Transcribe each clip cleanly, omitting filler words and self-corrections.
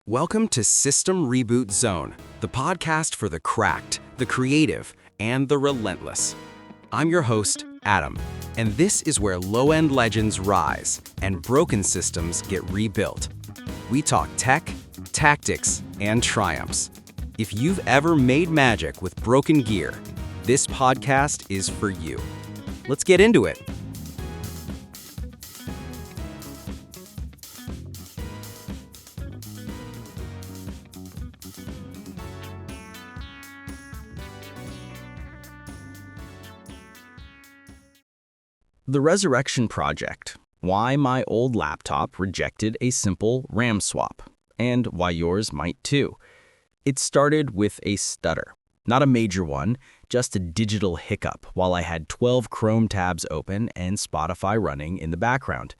Welcome to System Reboot Zone, the podcast for the cracked, the creative, and the relentless. I'm your host, Adam, and this is where low-end legends rise and broken systems get rebuilt. We talk tech, tactics, and triumphs. If you've ever made magic with broken gear, this podcast is for you. Let's get into it. The Resurrection Project. Why my old laptop rejected a simple RAM swap, and why yours might too. It started with a stutter. Not a major one, just a digital hiccup while I had 12 Chrome tabs open and Spotify running in the background.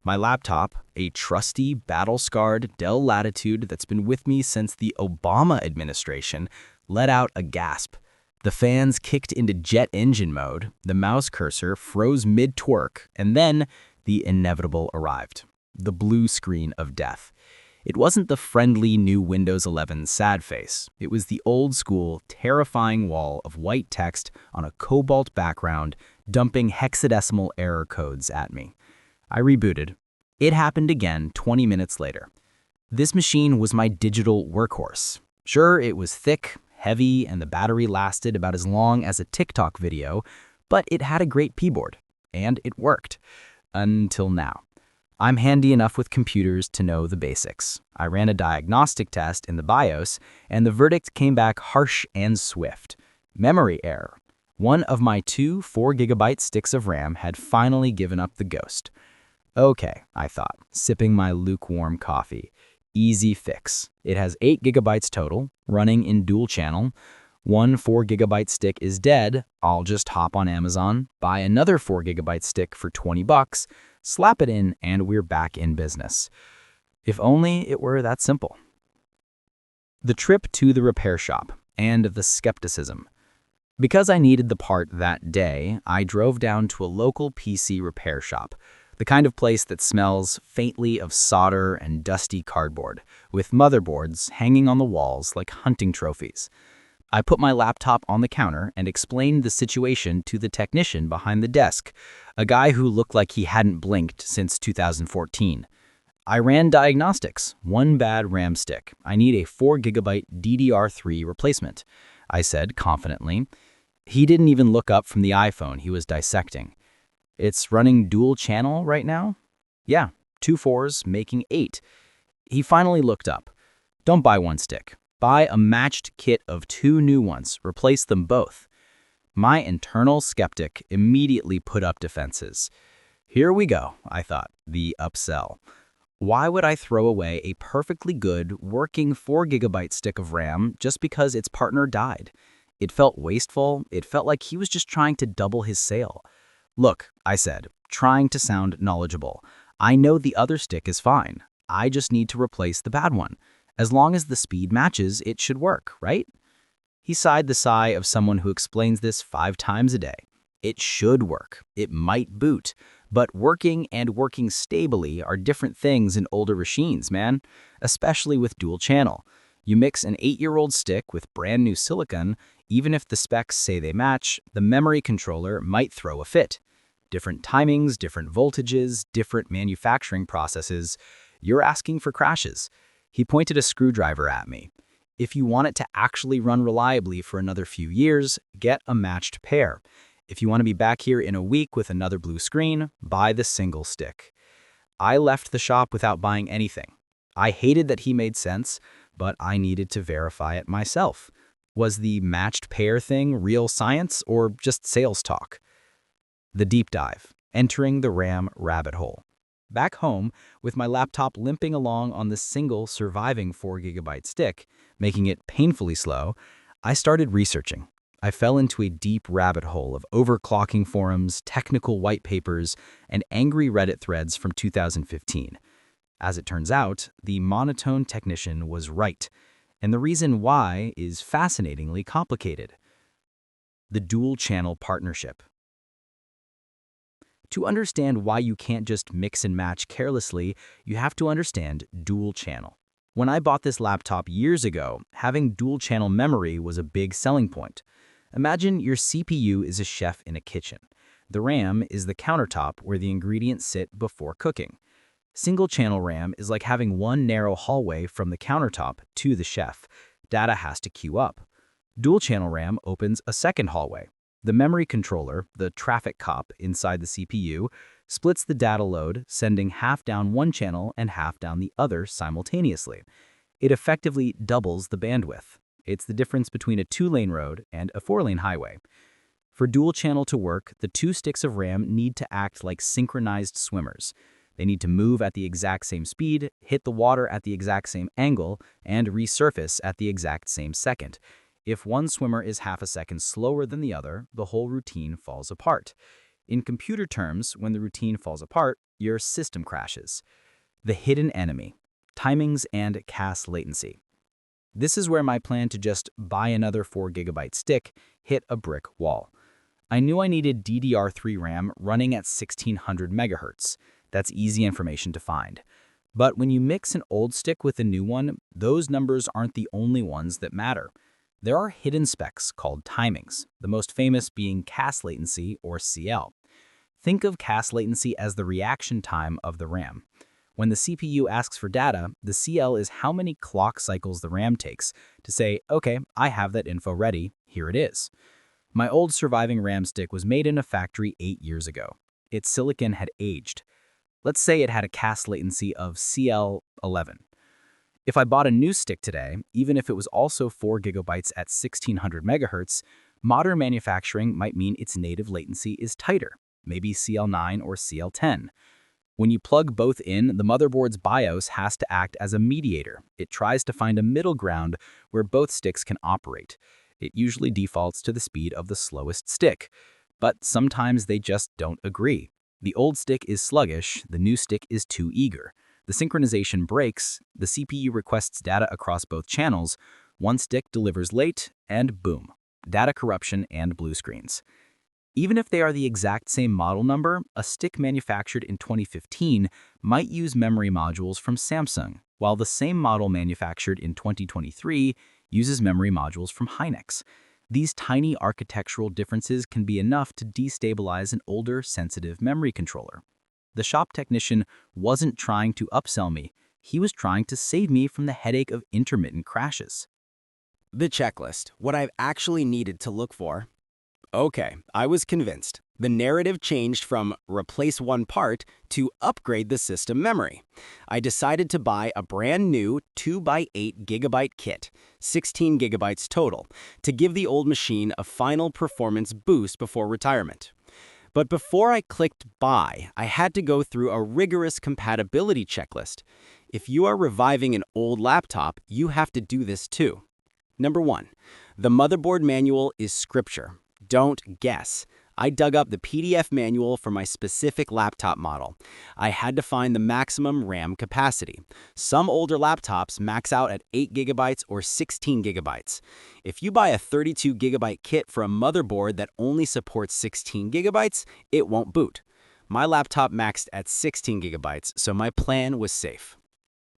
My laptop, a trusty, battle-scarred Dell Latitude that's been with me since the Obama administration, let out a gasp. The fans kicked into jet engine mode, the mouse cursor froze mid-twerk, and then the inevitable arrived. The blue screen of death. It wasn't the friendly new Windows 11 sad face. It was the old-school, terrifying wall of white text on a cobalt background, dumping hexadecimal error codes at me. I rebooted. It happened again 20 minutes later. This machine was my digital workhorse. Sure, it was thick, heavy, and the battery lasted about as long as a TikTok video, but it had a great keyboard, and it worked. Until now. I'm handy enough with computers to know the basics. I ran a diagnostic test in the BIOS, and the verdict came back harsh and swift. Memory error. One of my two 4GB sticks of RAM had finally given up the ghost. Okay, I thought, sipping my lukewarm coffee. Easy fix. It has 8GB total, running in dual channel. One 4GB stick is dead. I'll just hop on Amazon, buy another 4GB stick for $20, slap it in, and we're back in business. If only it were that simple. The trip to the repair shop and the skepticism. Because I needed the part that day, I drove down to a local PC repair shop. The kind of place that smells faintly of solder and dusty cardboard, with motherboards hanging on the walls like hunting trophies. I put my laptop on the counter and explained the situation to the technician behind the desk, a guy who looked like he hadn't blinked since 2014. I ran diagnostics, one bad RAM stick. I need a 4GB DDR3 replacement, I said confidently. He didn't even look up from the iPhone he was dissecting. It's running dual channel right now? Yeah, 2 4s making 8. He finally looked up. Don't buy one stick. Buy a matched kit of 2 new ones. Replace them both. My internal skeptic immediately put up defenses. Here we go, I thought, the upsell. Why would I throw away a perfectly good, working 4GB stick of RAM just because its partner died? It felt wasteful. It felt like he was just trying to double his sale. Look, I said, trying to sound knowledgeable. I know the other stick is fine. I just need to replace the bad one. As long as the speed matches, it should work, right? He sighed the sigh of someone who explains this 5 times a day. It should work. It might boot. But working and working stably are different things in older machines, man. Especially with dual channel. You mix an 8-year-old stick with brand new silicon, even if the specs say they match, the memory controller might throw a fit. Different timings, different voltages, different manufacturing processes. You're asking for crashes. He pointed a screwdriver at me. If you want it to actually run reliably for another few years, get a matched pair. If you want to be back here in a week with another blue screen, buy the single stick. I left the shop without buying anything. I hated that he made sense, but I needed to verify it myself. Was the matched pair thing real science or just sales talk? The deep dive, entering the RAM rabbit hole. Back home, with my laptop limping along on the single surviving 4GB stick, making it painfully slow, I started researching. I fell into a deep rabbit hole of overclocking forums, technical white papers, and angry Reddit threads from 2015. As it turns out, the monotone technician was right, and the reason why is fascinatingly complicated. The dual-channel partnership. To understand why you can't just mix and match carelessly, you have to understand dual channel. When I bought this laptop years ago, having dual-channel memory was a big selling point. Imagine your CPU is a chef in a kitchen. The RAM is the countertop where the ingredients sit before cooking. Single-channel RAM is like having one narrow hallway from the countertop to the chef. Data has to queue up. Dual-channel RAM opens a second hallway. The memory controller, the traffic cop inside the CPU, splits the data load, sending half down one channel and half down the other simultaneously. It effectively doubles the bandwidth. It's the difference between a 2-lane road and a 4-lane highway. For dual-channel to work, the two sticks of RAM need to act like synchronized swimmers. They need to move at the exact same speed, hit the water at the exact same angle, and resurface at the exact same second. If one swimmer is half a second slower than the other, the whole routine falls apart. In computer terms, when the routine falls apart, your system crashes. The hidden enemy: timings and CAS latency. This is where my plan to just buy another 4GB stick hit a brick wall. I knew I needed DDR3 RAM running at 1600 MHz. That's easy information to find. But when you mix an old stick with a new one, those numbers aren't the only ones that matter. There are hidden specs called timings, the most famous being CAS latency, or CL. Think of CAS latency as the reaction time of the RAM. When the CPU asks for data, the CL is how many clock cycles the RAM takes to say, okay, I have that info ready, here it is. My old surviving RAM stick was made in a factory 8 years ago. Its silicon had aged. Let's say it had a CAS latency of CL11. If I bought a new stick today, even if it was also 4GB at 1600 MHz, modern manufacturing might mean its native latency is tighter, maybe CL9 or CL10. When you plug both in, the motherboard's BIOS has to act as a mediator. It tries to find a middle ground where both sticks can operate. It usually defaults to the speed of the slowest stick, but sometimes they just don't agree. The old stick is sluggish, the new stick is too eager. The synchronization breaks, the CPU requests data across both channels, one stick delivers late, and boom, data corruption and blue screens. Even if they are the exact same model number, a stick manufactured in 2015 might use memory modules from Samsung, while the same model manufactured in 2023 uses memory modules from Hynix. These tiny architectural differences can be enough to destabilize an older, sensitive memory controller. The shop technician wasn't trying to upsell me. He was trying to save me from the headache of intermittent crashes. The checklist, what I've actually needed to look for. Okay, I was convinced. The narrative changed from replace one part to upgrade the system memory. I decided to buy a brand new 2x8GB kit, 16GB total, to give the old machine a final performance boost before retirement. But before I clicked buy, I had to go through a rigorous compatibility checklist. If you are reviving an old laptop, you have to do this too. Number 1, the motherboard manual is scripture. Don't guess. I dug up the PDF manual for my specific laptop model. I had to find the maximum RAM capacity. Some older laptops max out at 8GB or 16GB. If you buy a 32GB kit for a motherboard that only supports 16GB, it won't boot. My laptop maxed at 16GB, so my plan was safe.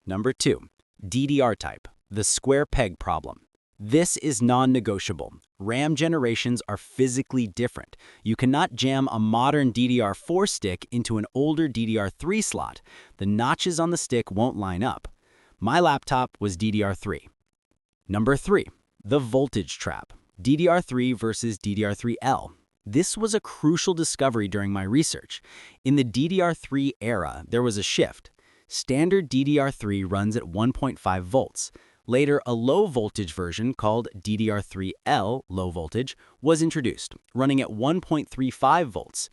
Number 2, DDR type, the square peg problem. This is non-negotiable. RAM generations are physically different. You cannot jam a modern DDR4 stick into an older DDR3 slot. The notches on the stick won't line up. My laptop was DDR3. Number 3, the voltage trap. DDR3 versus DDR3L. This was a crucial discovery during my research. In the DDR3 era, there was a shift. Standard DDR3 runs at 1.5 volts. Later, a low-voltage version called DDR3L low voltage was introduced, running at 1.35 volts.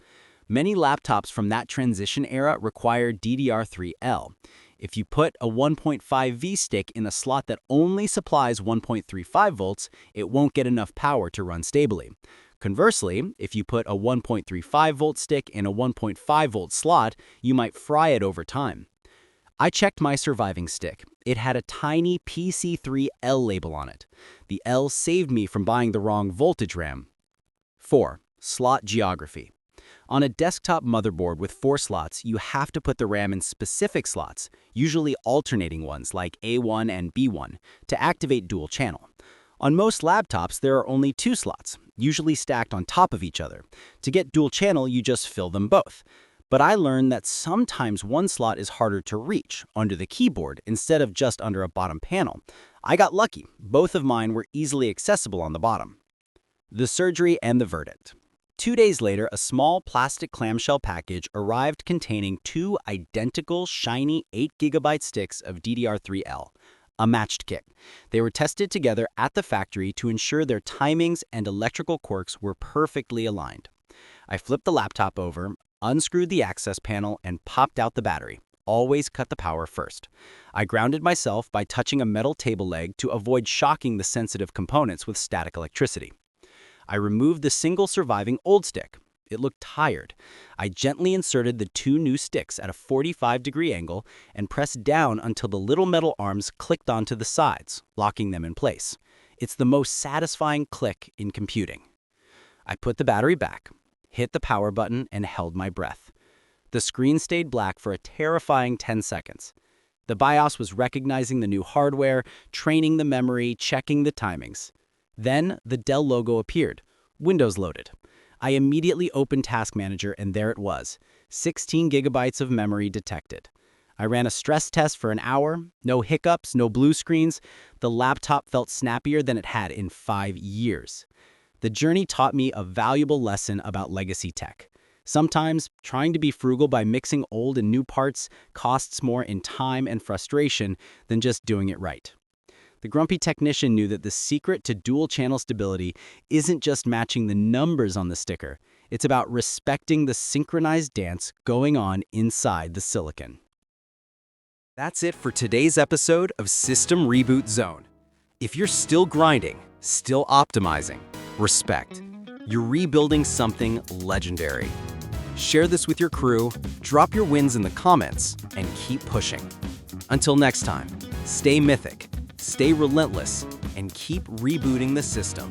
Many laptops from that transition era require DDR3L. If you put a 1.5V stick in a slot that only supplies 1.35 volts, it won't get enough power to run stably. Conversely, if you put a 1.35 volt stick in a 1.5 volt slot, you might fry it over time. I checked my surviving stick. It had a tiny PC3L label on it. The L saved me from buying the wrong voltage RAM. 4. Slot geography. On a desktop motherboard with 4 slots, you have to put the RAM in specific slots, usually alternating ones like A1 and B1, to activate dual channel. On most laptops, there are only 2 slots, usually stacked on top of each other. To get dual channel, you just fill them both. But I learned that sometimes one slot is harder to reach, under the keyboard, instead of just under a bottom panel. I got lucky. Both of mine were easily accessible on the bottom. The surgery and the verdict. 2 days later, a small plastic clamshell package arrived containing 2 identical, shiny 8GB sticks of DDR3L, a matched kit. They were tested together at the factory to ensure their timings and electrical quirks were perfectly aligned. I flipped the laptop over, unscrewed the access panel, and popped out the battery. Always cut the power first. I grounded myself by touching a metal table leg to avoid shocking the sensitive components with static electricity. I removed the single surviving old stick. It looked tired. I gently inserted the 2 new sticks at a 45-degree angle and pressed down until the little metal arms clicked onto the sides, locking them in place. It's the most satisfying click in computing. I put the battery back, hit the power button, and held my breath. The screen stayed black for a terrifying 10 seconds. The BIOS was recognizing the new hardware, training the memory, checking the timings. Then the Dell logo appeared. Windows loaded. I immediately opened Task Manager, and there it was. 16 gigabytes of memory detected. I ran a stress test for an hour. No hiccups, no blue screens. The laptop felt snappier than it had in 5 years. The journey taught me a valuable lesson about legacy tech. Sometimes, trying to be frugal by mixing old and new parts costs more in time and frustration than just doing it right. The grumpy technician knew that the secret to dual-channel stability isn't just matching the numbers on the sticker. It's about respecting the synchronized dance going on inside the silicon. That's it for today's episode of System Reboot Zone. If you're still grinding, still optimizing, respect. You're rebuilding something legendary. Share this with your crew, drop your wins in the comments, and keep pushing. Until next time, stay mythic, stay relentless, and keep rebooting the system.